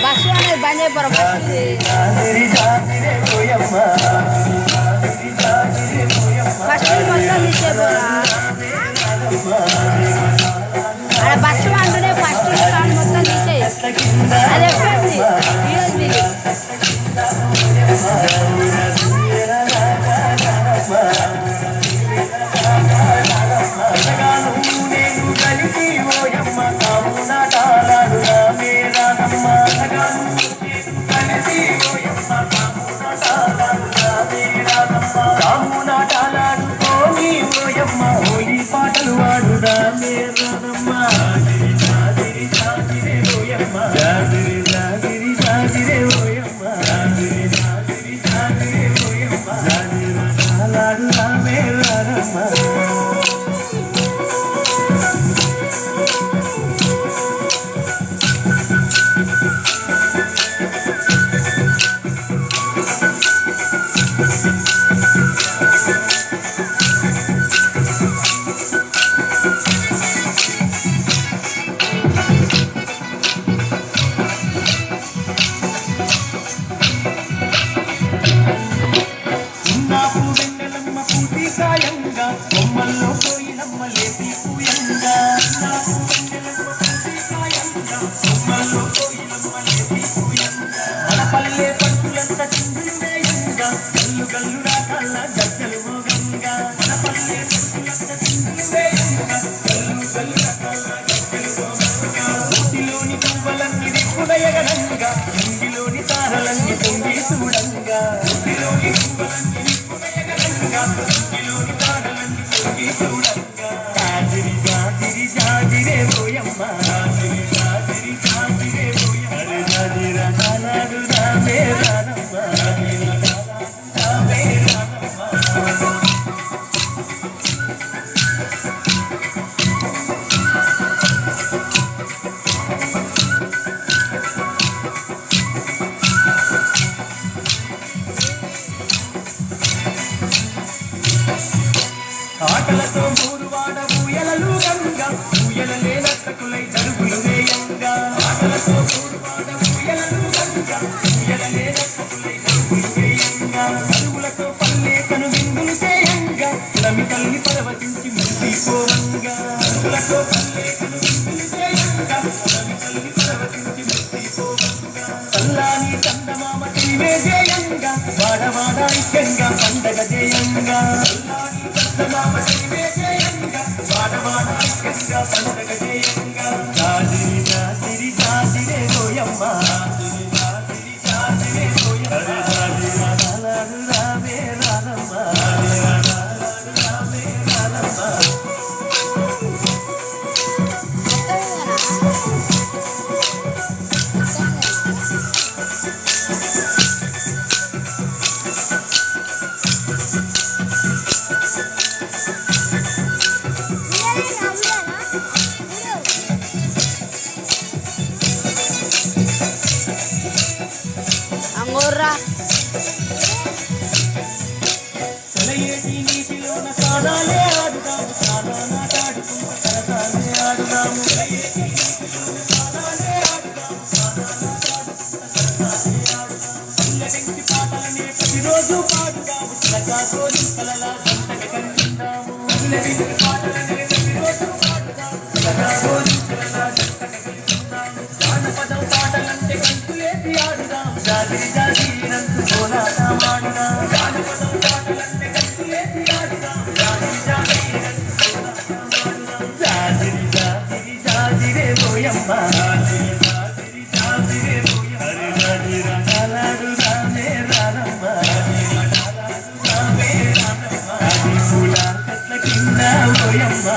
bus అనేది బంద్ అయిపోరు first మొత్తం తీసేపోరా అక్కడ బస్సు అంటూనే ఫస్ట్ స్టాండ్ మొత్తం తీసేయి అది ఎప్పుడు పాటలు వాడుదా మేరనమ్మ జాజిరి జాజిరే ఓయమ్మ జాజిరి జాజిరి జాజిరే ఓయమ్మ జాజిరి జాజిరి జాజిరే ఓయమ్మ జాజిరి చాలాడుదా మేరనమ్మ బొమ్మల్లో పోయినమ్మ లేపి పూయంగా బొమ్మల్లో పోయినమ్మ లేపి పూయంగా మన పల్లె పట్టులంత చిందులేయంగా గల్లు గల్లు రాకల్ల గజ్జలు మోగంగా మన పల్లె పట్టులంత చిందులేయంగా గల్లు గల్లు రాకల్ల గజ్జలు మోగంగా ఊటిలోని పువ్వులన్నీ దిక్కుడయగనంగా ఇంగిలోని తారలన్నీ పొంగి చూడంగా ఊటిలోని పువ్వులన్నీ దిక్కుడయగనంగా ఇంగిలోని తారలన్నీ పొంగి చూడంగా జాజిరి జాజిరి జాజిరే ఓయమ్మ జాజిరి జాజిరి జాజిరే ఓయమ్మ జాజిరా నానాడు రామే రానమ్మ జాజిరా రామే రానమ్మ ఆటలతో మూరువాడ ఊయలలు గంగా ఊయలలే నర్తకులై జరుగులు వేయంగా ఆటలతో మూరువాడ ఊయలలు గంగా ఊయలలే నర్తకులై జరుగులు వేయంగా అరువులతో పల్లె కను విందులు చేయంగా కులమి తల్లి పరవశించి మురిసిపోవంగా అరువులతో పల్లె కను విందులు చేయంగా కులమి తల్లి పరవశించి మురిసిపోవంగా చల్లాని చందమామ తిరివే చేయంగా వాడవాడ ఐక్యంగా పండగ చేయంగా జాజిరి జాజిరి జాజిరే ఓయమ్మ జాజిరి జాజిరే ఓయమ్మ జాజిరా నానాడు రామే రానమ్మ జాజిరా నానాడు రామే రానమ్మ అంగోర్రా చలయేటి నీటిలోన సానాలే ఆడుదాము సానాటాడుకుంటూ సరసాలే ఆడుదాము చలయేటి నీటిలోన సానాలే ఆడుదాము సానాటాడుకుంటూ సరసాలే ఆడుదాము పిల్లటెంకి పాటలనే ప్రతిరోజు పాడుదాము చిలకాతో నింకలలా గంటగా కలుగుదాము పిల్లటెంకి పాటలనే ప్రతిరోజు పాడుదాము చిలకాతో నింకలలా గంటగా కలుగుదాము జానపదం పాటలంటే గంతులేసి ఆడుదాం జాజిరి జాజిరంటూ కోలాటమాడుదాం జానపదం పాటలంటే గంతులేసి ఆడుదాం జాజిరి జాజిరంటూ కోలాటమాడుదాం జాజిరి జాజిరి జాజిరే ఓయమ్మ జాజిరి జాజిరి జాజిరే ఓయమ్మ జాజిరా నానాడు రామే రానమ్మ జాజిరా నానాడు రామే రానమ్మ అది పూల చెట్ల కింద ఓయమ్మ